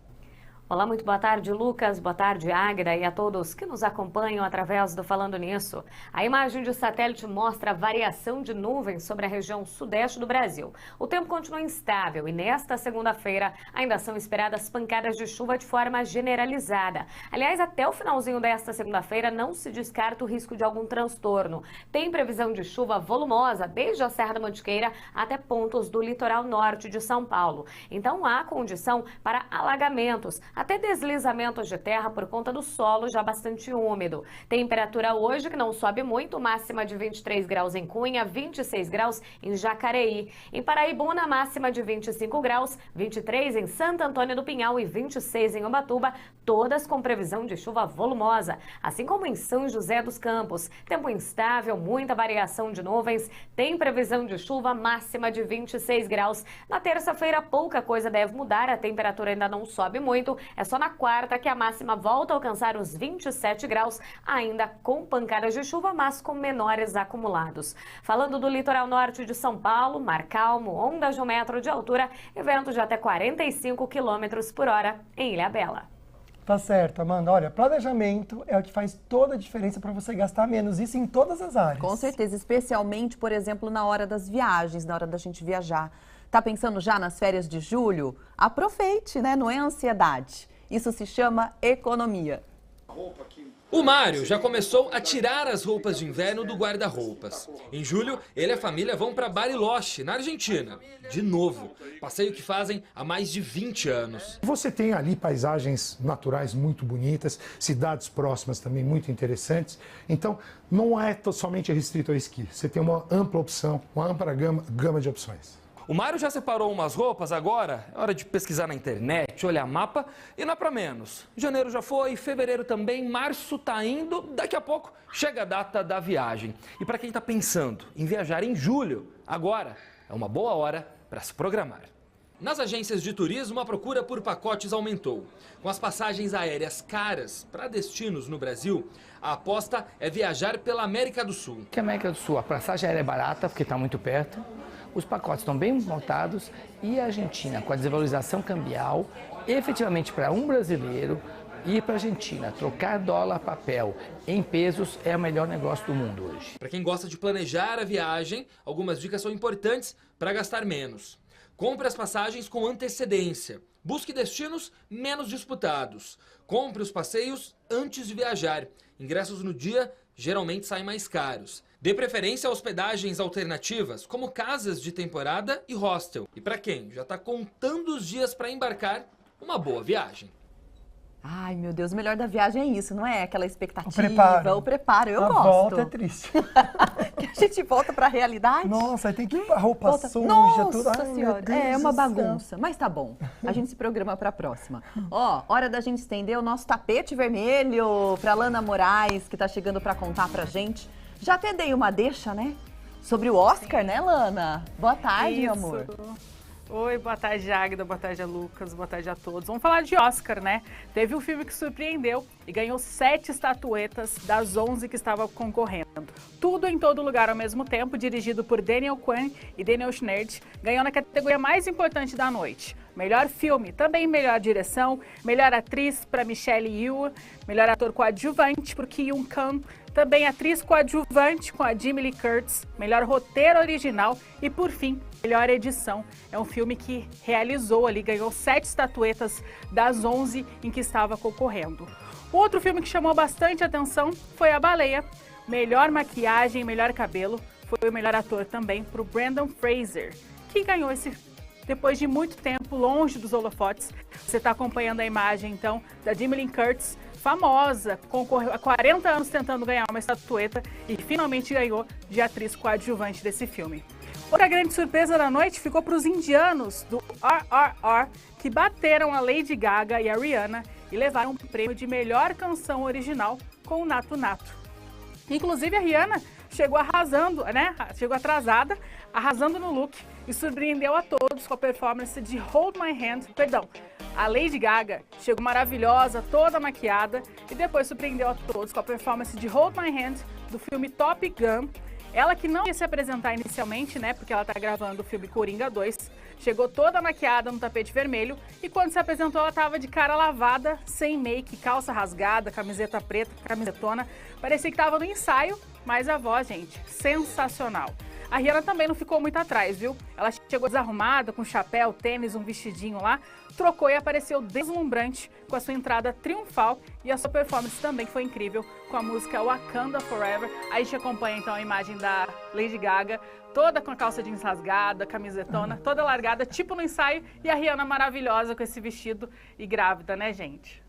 Olá, muito boa tarde, Lucas. Boa tarde, Águida, e a todos que nos acompanham através do Falando Nisso. A imagem de satélite mostra a variação de nuvens sobre a região sudeste do Brasil. O tempo continua instável e nesta segunda-feira ainda são esperadas pancadas de chuva de forma generalizada. Aliás, até o finalzinho desta segunda-feira não se descarta o risco de algum transtorno. Tem previsão de chuva volumosa desde a Serra da Mantiqueira até pontos do litoral norte de São Paulo. Então há condição para alagamentos, até deslizamentos de terra por conta do solo já bastante úmido. Temperatura hoje que não sobe muito, máxima de 23 graus em Cunha, 26 graus em Jacareí. Em Paraibuna, máxima de 25 graus, 23 em Santo Antônio do Pinhal e 26 em Ubatuba, todas com previsão de chuva volumosa. Assim como em São José dos Campos. Tempo instável, muita variação de nuvens, tem previsão de chuva máxima de 26 graus. Na terça-feira, pouca coisa deve mudar, a temperatura ainda não sobe muito. É só na quarta que a máxima volta a alcançar os 27 graus, ainda com pancadas de chuva, mas com menores acumulados. Falando do litoral norte de São Paulo, mar calmo, ondas de 1 metro de altura e vento de até 45 km por hora em Ilhabela. Tá certo, Amanda. Olha, planejamento é o que faz toda a diferença para você gastar menos, isso em todas as áreas. Com certeza, especialmente, por exemplo, na hora das viagens, na hora da gente viajar. Tá pensando já nas férias de julho? Aproveite, né? Não é ansiedade. Isso se chama economia. O Mário já começou a tirar as roupas de inverno do guarda-roupas. Em julho, ele e a família vão para Bariloche, na Argentina. De novo, passeio que fazem há mais de 20 anos. Você tem ali paisagens naturais muito bonitas, cidades próximas também muito interessantes. Então, não é somente restrito ao esqui. Você tem uma ampla opção, uma ampla gama de opções. O Mário já separou umas roupas, agora é hora de pesquisar na internet, olhar mapa e não é para menos. Janeiro já foi, fevereiro também, março tá indo, daqui a pouco chega a data da viagem. E para quem está pensando em viajar em julho, agora é uma boa hora para se programar. Nas agências de turismo, a procura por pacotes aumentou. Com as passagens aéreas caras para destinos no Brasil, a aposta é viajar pela América do Sul. Que a América do Sul, a passagem aérea é barata, porque está muito perto. Os pacotes estão bem montados e a Argentina, com a desvalorização cambial, efetivamente para um brasileiro ir para a Argentina, trocar dólar papel em pesos é o melhor negócio do mundo hoje. Para quem gosta de planejar a viagem, algumas dicas são importantes para gastar menos. Compre as passagens com antecedência. Busque destinos menos disputados. Compre os passeios antes de viajar. Ingressos no dia geralmente saem mais caros. Dê preferência a hospedagens alternativas, como casas de temporada e hostel. E para quem já está contando os dias para embarcar, uma boa viagem. Ai, meu Deus, o melhor da viagem é isso, não é? Aquela expectativa, o preparo. Eu gosto. A volta é triste. Que a gente volta para a realidade. Nossa, aí tem que ir a roupa suja, Nossa tudo. Ai, Senhora, Deus é uma do céu. bagunça, mas tá bom. A gente se programa para a próxima. Ó, hora da gente estender o nosso tapete vermelho para Lana Moraes, que tá chegando para contar pra gente. Já até dei uma deixa, né? Sobre o Oscar, né, Lana? Boa tarde, meu amor. Oi, boa tarde, Águida, boa tarde, Lucas, boa tarde a todos. Vamos falar de Oscar, né? Teve um filme que surpreendeu e ganhou 7 estatuetas das 11 que estavam concorrendo. Tudo em todo lugar ao mesmo tempo, dirigido por Daniel Kwan e Daniel Schneider, ganhou na categoria mais importante da noite. Melhor filme, também melhor direção, melhor atriz para Michelle Yeoh, melhor ator coadjuvante por Ki-Yoon Kwan, Também atriz coadjuvante com a Jamie Lee Curtis, melhor roteiro original e, por fim, melhor edição. É um filme que realizou ali, ganhou 7 estatuetas das 11 em que estava concorrendo. Outro filme que chamou bastante atenção foi A Baleia. Melhor maquiagem, melhor cabelo, foi o melhor ator também para o Brendan Fraser, que ganhou esse depois de muito tempo longe dos holofotes. Você está acompanhando a imagem, então, da Jamie Lee Curtis, famosa, concorreu há 40 anos tentando ganhar uma estatueta e finalmente ganhou de atriz coadjuvante desse filme. Outra grande surpresa da noite ficou para os indianos do RRR, que bateram a Lady Gaga e a Rihanna e levaram o prêmio de melhor canção original com o Nato Nato. Inclusive a Rihanna chegou arrasando, né? Chegou atrasada, arrasando no look e surpreendeu a todos com a performance de Hold My Hand, A Lady Gaga chegou maravilhosa, toda maquiada, e depois surpreendeu a todos com a performance de Hold My Hand, do filme Top Gun. Ela que não ia se apresentar inicialmente, né, porque ela tá gravando o filme Coringa 2, chegou toda maquiada no tapete vermelho, e quando se apresentou ela tava de cara lavada, sem make, calça rasgada, camiseta preta, camisetona, parecia que tava no ensaio, mas a voz, gente, sensacional. A Rihanna também não ficou muito atrás, viu? Ela chegou desarrumada, com chapéu, tênis, um vestidinho lá, trocou e apareceu deslumbrante com a sua entrada triunfal, e a sua performance também foi incrível com a música Wakanda Forever. Aí a gente acompanha então a imagem da Lady Gaga, toda com a calça jeans rasgada, camisetona, toda largada, tipo no ensaio, e a Rihanna maravilhosa com esse vestido e grávida, né, gente?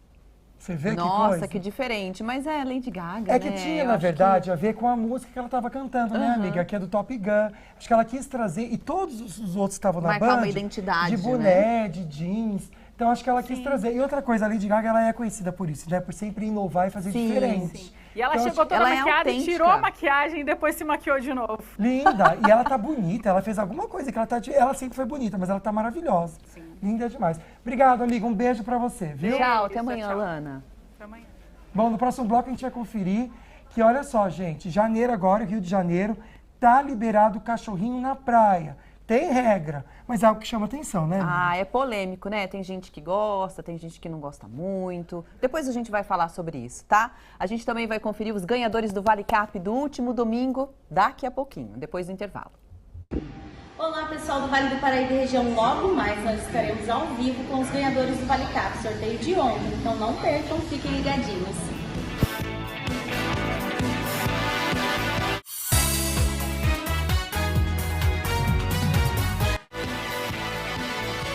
Você vê Nossa, que coisa? que diferente. Mas é Lady Gaga, É que né? tinha, na verdade, a ver com a música que ela estava cantando, né, amiga? Que é do Top Gun. Acho que ela quis trazer, e todos os outros que estavam na Marcar Band, uma identidade, de boné, de jeans. Então, acho que ela quis trazer. E outra coisa, a Lady Gaga, ela é conhecida por isso, né? Por sempre inovar e fazer diferente. Sim. E ela Então, chegou toda ela é maquiada e autêntica. tirou a maquiagem e depois se maquiou de novo. Linda. E ela tá bonita. Ela fez alguma coisa que ela sempre foi bonita, mas ela tá maravilhosa. Sim. Linda demais. Obrigado, amiga. Um beijo pra você, viu? Tchau, até amanhã, Lana. Até amanhã. Bom, no próximo bloco a gente vai conferir que, olha só, gente, janeiro agora, Rio de Janeiro, tá liberado o cachorrinho na praia. Tem regra, mas é algo que chama atenção, né, amiga? Ah, é polêmico, né? Tem gente que gosta, tem gente que não gosta muito. Depois a gente vai falar sobre isso, tá? A gente também vai conferir os ganhadores do Vale Cap do último domingo daqui a pouquinho, depois do intervalo. Olá, pessoal do Vale do Paraíba e região. Logo mais nós estaremos ao vivo com os ganhadores do Vale Cap, sorteio de ontem. Então não percam, fiquem ligadinhos.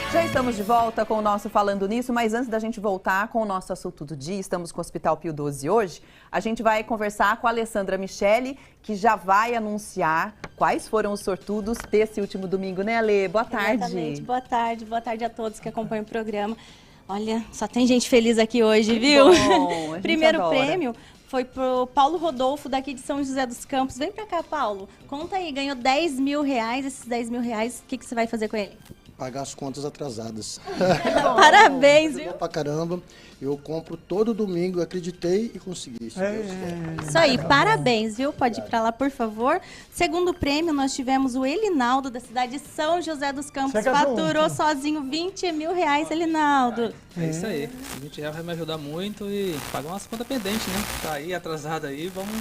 Já estamos de volta com o nosso Falando Nisso, mas antes da gente voltar com o nosso assunto do dia, estamos com o Hospital Pio 12 hoje, a gente vai conversar com a Alessandra Michele, que já vai anunciar quais foram os sortudos desse último domingo, né, Ale? Boa tarde. Exatamente. Boa tarde a todos que acompanham o programa. Olha, só tem gente feliz aqui hoje, viu? Bom, a gente Primeiro adora. prêmio foi pro Paulo Rodolfo, daqui de São José dos Campos. Vem pra cá, Paulo. Conta aí, ganhou 10 mil reais. Esses 10 mil reais, o que você vai fazer com ele? Pagar as contas atrasadas. Parabéns, viu? Pra caramba. Eu compro todo domingo, acreditei e consegui. Se Deus quiser. Isso aí, parabéns, viu? Pode ir pra lá, por favor. Segundo prêmio, nós tivemos o Elinaldo, da cidade de São José dos Campos. Chega Faturou junto. sozinho 20 mil reais, Elinaldo. É isso aí. 20 reais vai me ajudar muito e pagar umas contas pendentes, né? Tá aí atrasado aí, vamos.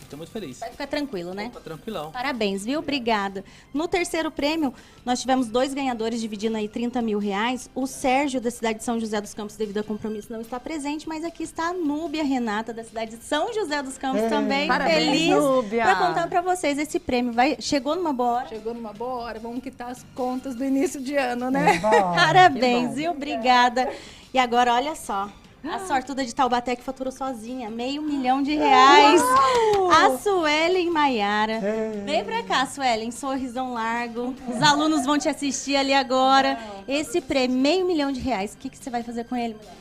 Estou muito feliz. Vai ficar tranquilo, né? Tá tranquilão. Parabéns, viu? Obrigada. No terceiro prêmio, nós tivemos 2 ganhadores dividindo aí 30 mil reais. O Sérgio, da cidade de São José dos Campos, devido a compromisso, não está presente, mas aqui está a Núbia Renata, da cidade de São José dos Campos, também Parabéns, feliz Núbia. para contar para vocês esse prêmio. Chegou numa boa hora? Chegou numa boa hora, vamos quitar as contas do início de ano, né? Parabéns, viu? Obrigada. E agora, olha só. A sortuda de Taubaté que faturou sozinha, R$500 mil. A Suelen Maiara. Vem pra cá, Suelen, sorrisão largo. Os alunos vão te assistir ali agora. Esse prêmio, R$500 mil. O que você vai fazer com ele, mulher?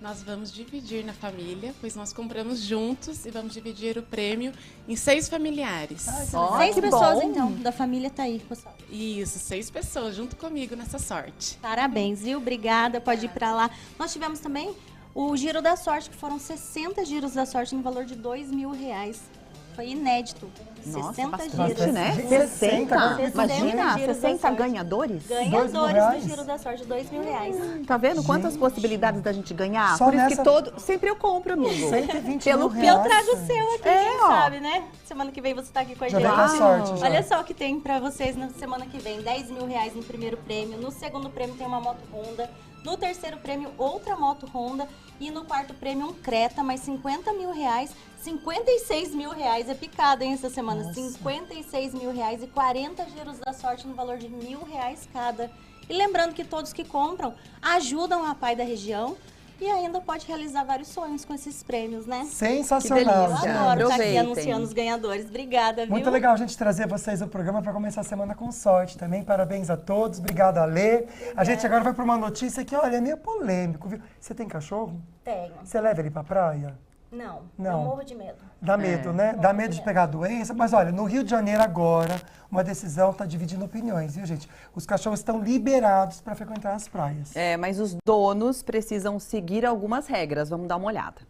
Nós vamos dividir na família, pois nós compramos juntos e vamos dividir o prêmio em 6 familiares. 6 pessoas, então, da família tá aí, pessoal. Isso, 6 pessoas junto comigo nessa sorte. Parabéns, viu? Obrigada, pode ir pra lá. Nós tivemos também o Giro da Sorte, que foram 60 giros da sorte no valor de R$2 mil. Foi inédito. Nossa, 60 bastante, giros. né? 60. Imagina, giros 60 da ganhadores? Ganhadores do Giro da Sorte, R$2.000. Tá vendo quantas possibilidades da gente ganhar? Só Por isso nessa- que sempre eu compro, amigo. 120 Pelo mil reais. Eu trago o seu aqui, quem ó. sabe, né? Semana que vem você tá aqui com a Já gente. vem com a sorte, já. Olha só o que tem pra vocês na semana que vem. R$10.000 no primeiro prêmio. No segundo prêmio tem uma moto Honda. No terceiro prêmio, outra moto Honda. E no quarto prêmio, um Creta, mais R$50.000. R$56.000 é picada, hein, essa semana. R$56.000 e 40 giros da sorte no valor de R$1.000 cada. E lembrando que todos que compram ajudam a PAI da região e ainda pode realizar vários sonhos com esses prêmios, né? Sensacional, Eu gente. adoro estar aqui Aproveitem. anunciando os ganhadores. Obrigada, viu? Muito legal a gente trazer vocês ao programa para começar a semana com sorte também. Parabéns a todos. Obrigado, Alê. A gente agora vai para uma notícia que, olha, é meio polêmico, viu? Você tem cachorro? Tenho. Você leva ele para praia? Não, Não. eu morro de medo. Dá medo, né? Dá medo de pegar a doença. Mas olha, no Rio de Janeiro agora, uma decisão está dividindo opiniões, viu, gente? Os cachorros estão liberados para frequentar as praias. É, mas os donos precisam seguir algumas regras. Vamos dar uma olhada.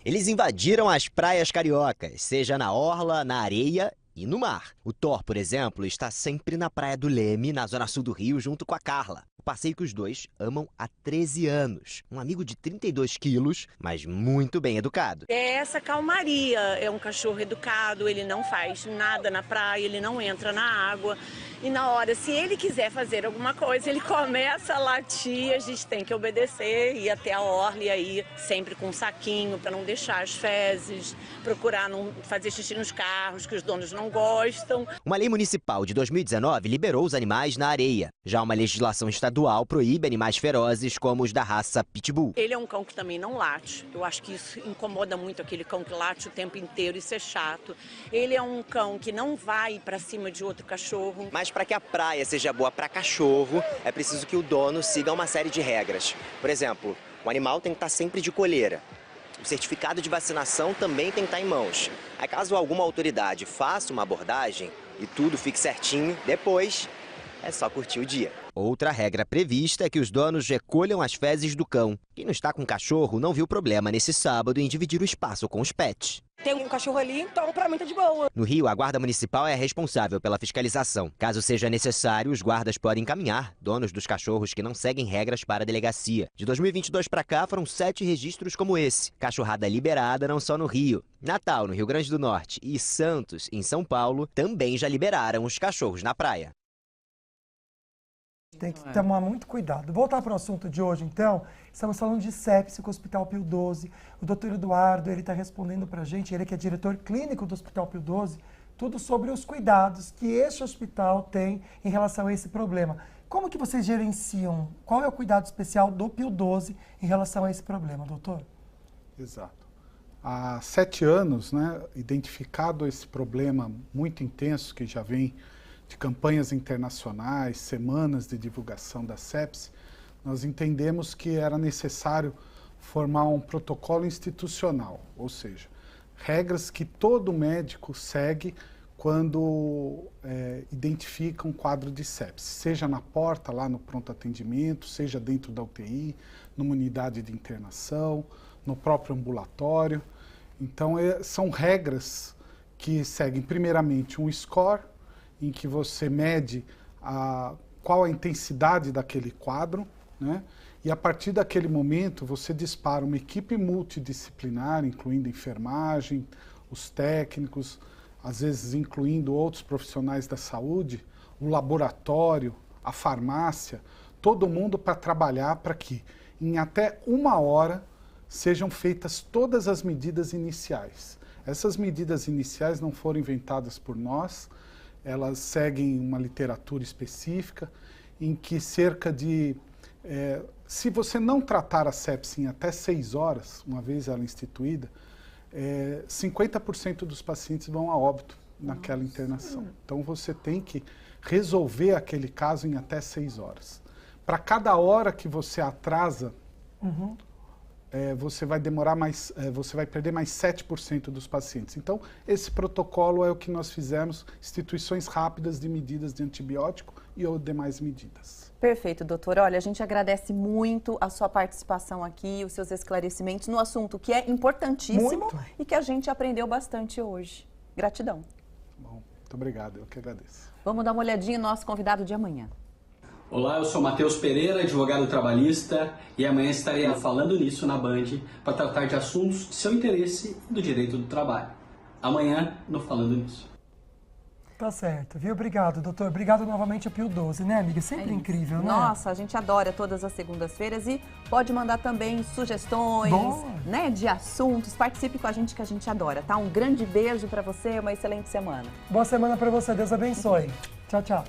Eles invadiram as praias cariocas, seja na orla, na areia e no mar. O Thor, por exemplo, está sempre na Praia do Leme, na zona sul do Rio, junto com a Carla. O passeio que os dois amam há 13 anos. Um amigo de 32 quilos, mas muito bem educado. É essa calmaria, é um cachorro educado, ele não faz nada na praia, ele não entra na água. E na hora, se ele quiser fazer alguma coisa, ele começa a latir, a gente tem que obedecer, ir até a orla e aí sempre com um saquinho para não deixar as fezes, procurar não fazer xixi nos carros que os donos não gostam. Uma lei municipal de 2019 liberou os animais na areia. Já uma legislação estadual proíbe animais ferozes como os da raça Pitbull. Ele é um cão que também não late. Eu acho que isso incomoda muito aquele cão que late o tempo inteiro, isso é chato. Ele é um cão que não vai para cima de outro cachorro. Mas para que a praia seja boa para cachorro, é preciso que o dono siga uma série de regras. Por exemplo, o animal tem que estar sempre de coleira. O certificado de vacinação também tem que estar em mãos. Aí, caso alguma autoridade faça uma abordagem e tudo fique certinho, depois é só curtir o dia. Outra regra prevista é que os donos recolham as fezes do cão. Quem não está com cachorro não viu problema nesse sábado em dividir o espaço com os pets. Tem um cachorro ali, então pra mim tá de boa. No Rio, a Guarda Municipal é responsável pela fiscalização. Caso seja necessário, os guardas podem encaminhar donos dos cachorros que não seguem regras para a delegacia. De 2022 para cá, foram 7 registros como esse. Cachorrada liberada não só no Rio. Natal, no Rio Grande do Norte, e Santos, em São Paulo, também já liberaram os cachorros na praia. Tem que tomar muito cuidado. Voltar para o assunto de hoje, então, estamos falando de sepse com o Hospital Pio XII. O doutor Eduardo, ele está respondendo para a gente, ele que é diretor clínico do Hospital Pio XII, tudo sobre os cuidados que este hospital tem em relação a esse problema. Como que vocês gerenciam? Qual é o cuidado especial do Pio XII em relação a esse problema, doutor? Exato. Há 7 anos, né, identificado esse problema muito intenso que já vem de campanhas internacionais, semanas de divulgação da sepse, nós entendemos que era necessário formar um protocolo institucional, ou seja, regras que todo médico segue quando identifica um quadro de sepse, seja na porta, lá no pronto atendimento, seja dentro da UTI, numa unidade de internação, no próprio ambulatório. Então, são regras que seguem primeiramente um score, em que você mede qual a intensidade daquele quadro, né? E a partir daquele momento você dispara uma equipe multidisciplinar, incluindo enfermagem, os técnicos, às vezes incluindo outros profissionais da saúde, o laboratório, a farmácia, todo mundo para trabalhar para que em até 1 hora sejam feitas todas as medidas iniciais. Essas medidas iniciais não foram inventadas por nós, elas seguem uma literatura específica em que cerca de... se você não tratar a sepse em até 6 horas, uma vez ela instituída, 50% dos pacientes vão a óbito naquela internação. Então você tem que resolver aquele caso em até 6 horas. Para cada hora que você atrasa, você vai demorar mais, você vai perder mais 7% dos pacientes. Então, esse protocolo é o que nós fizemos, instituições rápidas de medidas de antibiótico e ou demais medidas. Perfeito, doutor. Olha, a gente agradece muito a sua participação aqui, os seus esclarecimentos no assunto que é importantíssimo e que a gente aprendeu bastante hoje. Gratidão. Bom, muito obrigado, eu que agradeço. Vamos dar uma olhadinha no nosso convidado de amanhã. Olá, eu sou Matheus Pereira, advogado trabalhista, e amanhã estarei falando nisso na Band para tratar de assuntos de seu interesse e do direito do trabalho. Amanhã, no Falando Nisso. Tá certo, viu? Obrigado, doutor. Obrigado novamente ao Pio 12, né, amiga? Sempre incrível, né? Nossa, a gente adora todas as segundas-feiras e pode mandar também sugestões, né, de assuntos. Participe com a gente que a gente adora, tá? Um grande beijo para você, uma excelente semana. Boa semana para você, Deus abençoe. Tchau, tchau.